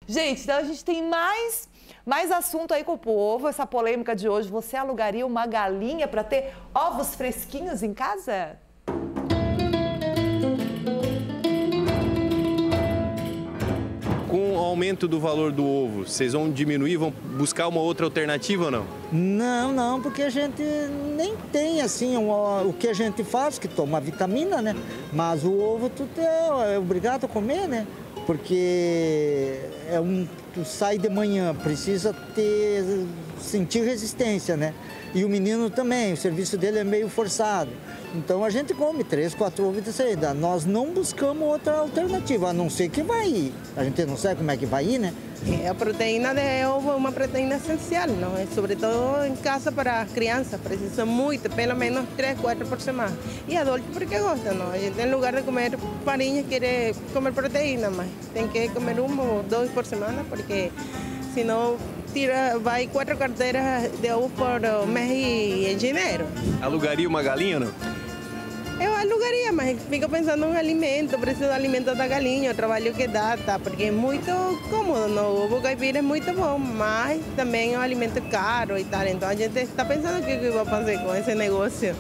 Gente, então a gente tem mais assunto aí com o povo, essa polêmica de hoje. Você alugaria uma galinha para ter ovos fresquinhos em casa? Com o aumento do valor do ovo, vocês vão diminuir, vão buscar uma outra alternativa ou não? Não, porque a gente nem tem assim o que a gente faz, que toma vitamina, né? Mas o ovo tu é obrigado a comer, né? Porque tu sai de manhã, precisa sentir resistência, né? E o menino também, o serviço dele é meio forçado. Então a gente come 3, 4 ovos de saída. Nós não buscamos outra alternativa, a não ser que vai ir. A gente não sabe como é que vai ir, né? A proteína de ovo é uma proteína essencial, não é? Sobretudo em casa para crianças, precisam muito, pelo menos 3, 4 por semana. E adultos porque gostam, não? A gente, em lugar de comer farinha, quer comer proteína, mas tem que comer 1 ou 2 por semana, porque senão vai 4 carteiras de ovo por mês em janeiro. Alugaria uma galinha ou não? Eu alugaria, mas fico pensando no alimento, o preço do alimento da galinha, o trabalho que dá, tá? Porque é muito cômodo, no? O ovo caipira é muito bom, mas também é um alimento caro e tal. Então a gente está pensando o que vai fazer com esse negócio.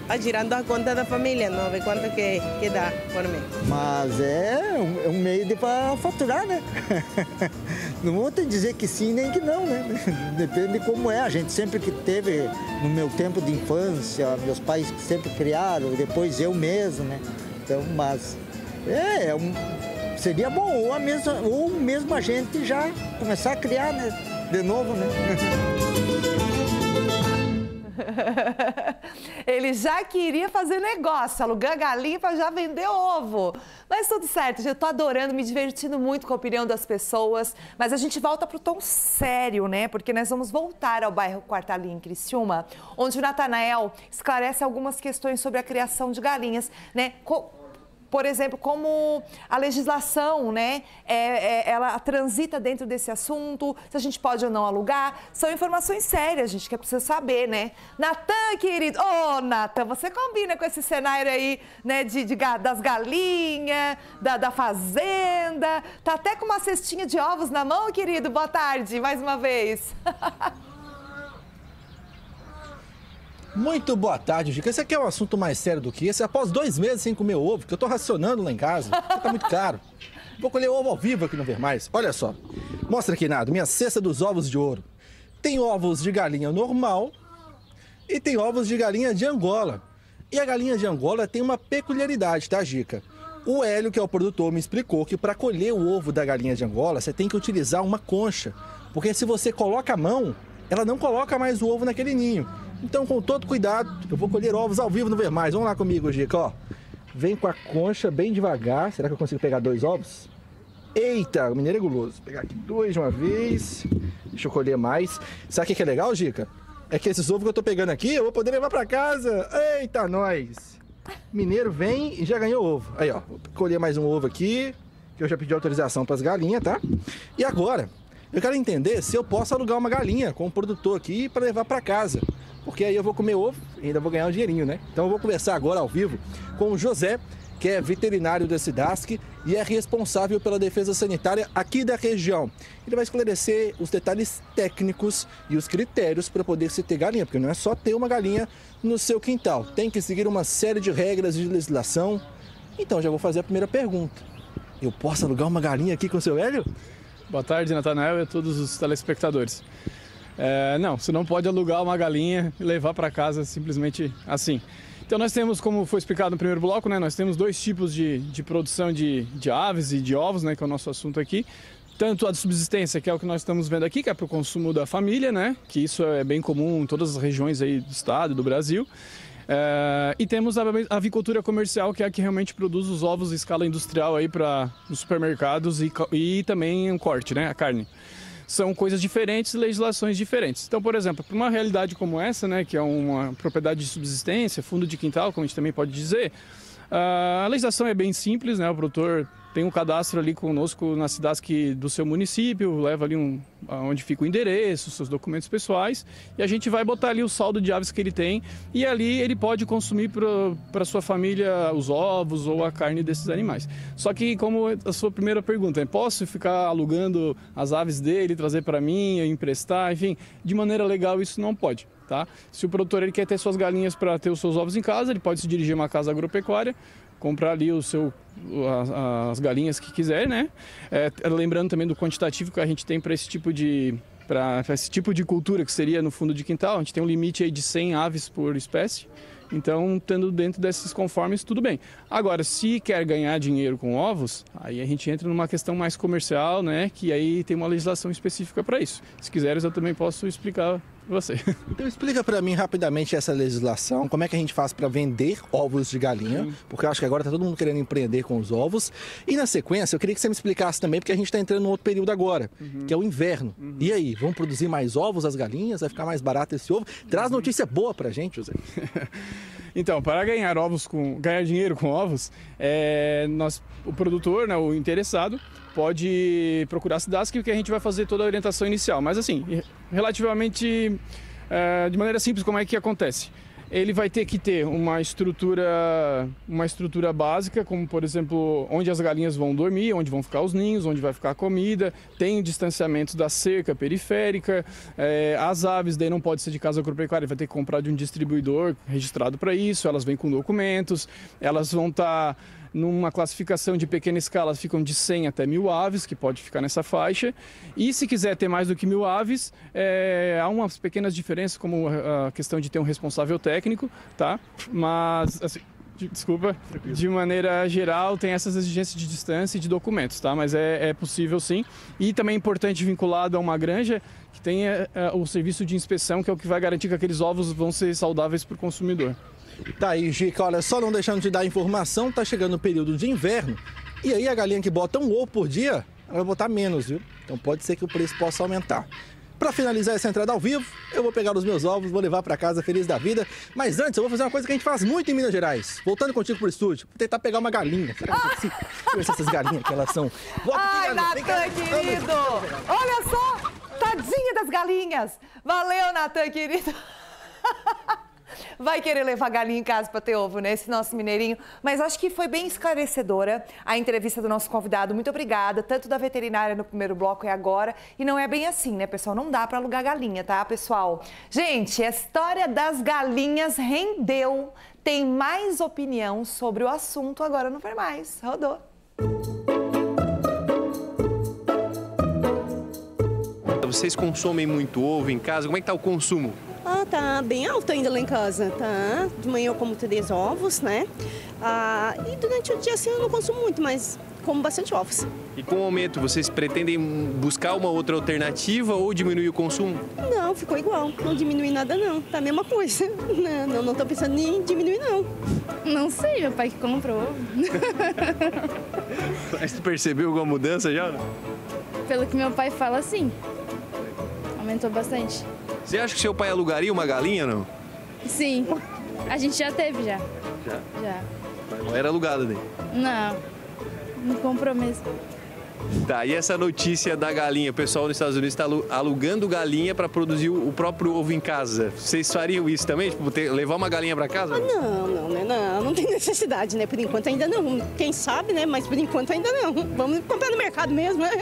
Está tirando a conta da família, não? Ver quanto que dá por mês. Mas é um meio de para faturar, né? Não vou te dizer que sim nem que não, né? Depende de como é. A gente sempre que teve, no meu tempo de infância, meus pais sempre criaram, depois eu mesmo, né? Então, mas seria bom, ou mesmo a gente já começar a criar, né? De novo, né? Ele já queria fazer negócio, alugar galinha para já vender ovo. Mas tudo certo, eu tô adorando, me divertindo muito com a opinião das pessoas. Mas a gente volta pro tom sério, né? Porque nós vamos voltar ao bairro Quarta Linha, em Criciúma, onde o Natanael esclarece algumas questões sobre a criação de galinhas, né? Por exemplo, como a legislação, né, ela transita dentro desse assunto, se a gente pode ou não alugar. São informações sérias, gente, que é preciso saber, né? Natan, querido, Natan, você combina com esse cenário aí, né, das galinhas, da fazenda. Tá até com uma cestinha de ovos na mão, querido. Boa tarde, mais uma vez. Muito boa tarde, Gica. Esse aqui é um assunto mais sério do que esse. Após 2 meses sem comer ovo, que eu tô racionando lá em casa, tá muito caro. Vou colher ovo ao vivo aqui no Ver Mais. Olha só, mostra aqui, Nado, minha cesta dos ovos de ouro. Tem ovos de galinha normal e tem ovos de galinha de Angola. E a galinha de Angola tem uma peculiaridade, tá, Gica? O Hélio, que é o produtor, me explicou que para colher o ovo da galinha de Angola, você tem que utilizar uma concha. Porque se você coloca a mão, ela não coloca mais o ovo naquele ninho. Então, com todo cuidado, eu vou colher ovos ao vivo no Ver Mais. Vamos lá comigo, Gica, ó. Vem com a concha bem devagar. Será que eu consigo pegar 2 ovos? Eita, o mineiro é guloso. Vou pegar aqui 2 de uma vez. Deixa eu colher mais. Sabe o que é legal, Gica? É que esses ovos que eu tô pegando aqui, eu vou poder levar pra casa. Eita, nós! Mineiro vem e já ganhou ovo. Aí, ó, vou colher mais um ovo aqui, que eu já pedi autorização pras galinhas, tá? E agora, eu quero entender se eu posso alugar uma galinha com o produtor aqui para levar pra casa. Porque aí eu vou comer ovo e ainda vou ganhar um dinheirinho, né? Então eu vou conversar agora ao vivo com o José, que é veterinário da Cidasc e é responsável pela defesa sanitária aqui da região. Ele vai esclarecer os detalhes técnicos e os critérios para poder se ter galinha, porque não é só ter uma galinha no seu quintal. Tem que seguir uma série de regras de legislação. Então já vou fazer a primeira pergunta. Eu posso alugar uma galinha aqui com o seu Hélio? Boa tarde, Natanael e a todos os telespectadores. Não, você não pode alugar uma galinha e levar para casa simplesmente assim. Então nós temos, como foi explicado no primeiro bloco, né, nós temos 2 tipos de produção de aves e de ovos, né, que é o nosso assunto aqui. Tanto a de subsistência, que é o que nós estamos vendo aqui, que é para o consumo da família, né, que isso é bem comum em todas as regiões aí do estado e do Brasil. E temos a avicultura comercial, que é a que realmente produz os ovos em escala industrial aí para os supermercados e também um corte, né, a carne. São coisas diferentes, legislações diferentes. Então, por exemplo, para uma realidade como essa, né, que é uma propriedade de subsistência, fundo de quintal, como a gente também pode dizer, a legislação é bem simples, né? O produtor tem um cadastro ali conosco na SIDASC do seu município, leva ali onde fica o endereço, seus documentos pessoais, e a gente vai botar ali o saldo de aves que ele tem, e ali ele pode consumir para sua família os ovos ou a carne desses animais. Só que, como a sua primeira pergunta, posso ficar alugando as aves dele, trazer para mim, emprestar, enfim, de maneira legal isso não pode. Tá? Se o produtor ele quer ter suas galinhas para ter os seus ovos em casa, ele pode se dirigir a uma casa agropecuária, comprar ali as galinhas que quiser, né? Lembrando também do quantitativo que a gente tem para esse tipo de cultura, que seria no fundo de quintal. A gente tem um limite aí de 100 aves por espécie. Então, tendo dentro desses conformes, tudo bem. Agora, se quer ganhar dinheiro com ovos, aí a gente entra numa questão mais comercial, né? Que aí tem uma legislação específica para isso. Se quiseres, eu também posso explicar para você. Então, explica para mim rapidamente essa legislação, como é que a gente faz para vender ovos de galinha, porque eu acho que agora está todo mundo querendo empreender com os ovos. E na sequência, eu queria que você me explicasse também, porque a gente está entrando num outro período agora, que é o inverno. E aí, vão produzir mais ovos as galinhas? Vai ficar mais barato esse ovo? Traz notícia boa para a gente, José. Então, para ganhar dinheiro com ovos, o produtor, né, o interessado, pode procurar a SIDASC, que a gente vai fazer toda a orientação inicial. Mas assim, relativamente de maneira simples, como é que acontece? Ele vai ter que ter uma estrutura básica, como por exemplo, onde as galinhas vão dormir, onde vão ficar os ninhos, onde vai ficar a comida, tem o distanciamento da cerca periférica, as aves daí não pode ser de casa agropecuária, vai ter que comprar de um distribuidor registrado para isso, elas vêm com documentos, elas vão estar numa classificação de pequena escala, ficam de 100 até 1.000 aves, que pode ficar nessa faixa. E se quiser ter mais do que 1.000 aves, há umas pequenas diferenças, como a questão de ter um responsável técnico, tá? Mas, assim, desculpa, de maneira geral, tem essas exigências de distância e de documentos, tá? Mas é possível sim. E também é importante, vinculado a uma granja, que tenha o serviço de inspeção, que é o que vai garantir que aqueles ovos vão ser saudáveis para o consumidor. Tá aí, Gica, olha, só não deixando de dar informação, tá chegando o período de inverno, e aí a galinha que bota um ovo por dia, ela vai botar menos, viu? Então pode ser que o preço possa aumentar. Para finalizar essa entrada ao vivo, eu vou pegar os meus ovos, vou levar para casa feliz da vida, mas antes eu vou fazer uma coisa que a gente faz muito em Minas Gerais. Voltando contigo pro estúdio, vou tentar pegar uma galinha. Será que eu consigo? Deixa eu ver se essas galinhas que elas são. Ai, Natan, querido! Olha só! Tadinha das galinhas! Valeu, Natan, querido! Vai querer levar galinha em casa para ter ovo, né? Esse nosso mineirinho. Mas acho que foi bem esclarecedora a entrevista do nosso convidado. Muito obrigada, tanto da veterinária no primeiro bloco e agora. E não é bem assim, né, pessoal? Não dá para alugar galinha, tá, pessoal? Gente, a história das galinhas rendeu. Tem mais opinião sobre o assunto agora no Ver Mais. Rodou. Vocês consomem muito ovo em casa? Como é que tá o consumo? Tá bem alto ainda lá em casa, tá? De manhã eu como 3 ovos, né? E durante o dia assim eu não consumo muito, mas como bastante ovos. E com o aumento, vocês pretendem buscar uma outra alternativa ou diminuir o consumo? Não, ficou igual. Não diminui nada não, tá a mesma coisa. Não tô pensando em diminuir não. Não sei, meu pai que comprou. Mas tu percebeu alguma mudança já? Pelo que meu pai fala, sim. Aumentou bastante. Você acha que seu pai alugaria uma galinha, não? Sim. A gente já teve, já. Já? Já. Mas não era alugada daí? Não comprou mesmo. Tá, e essa notícia da galinha? O pessoal nos Estados Unidos está alugando galinha para produzir o próprio ovo em casa. Vocês fariam isso também? Tipo, levar uma galinha para casa? Não tem necessidade, né? Por enquanto ainda não. Quem sabe, né? Mas por enquanto ainda não. Vamos comprar no mercado mesmo, né?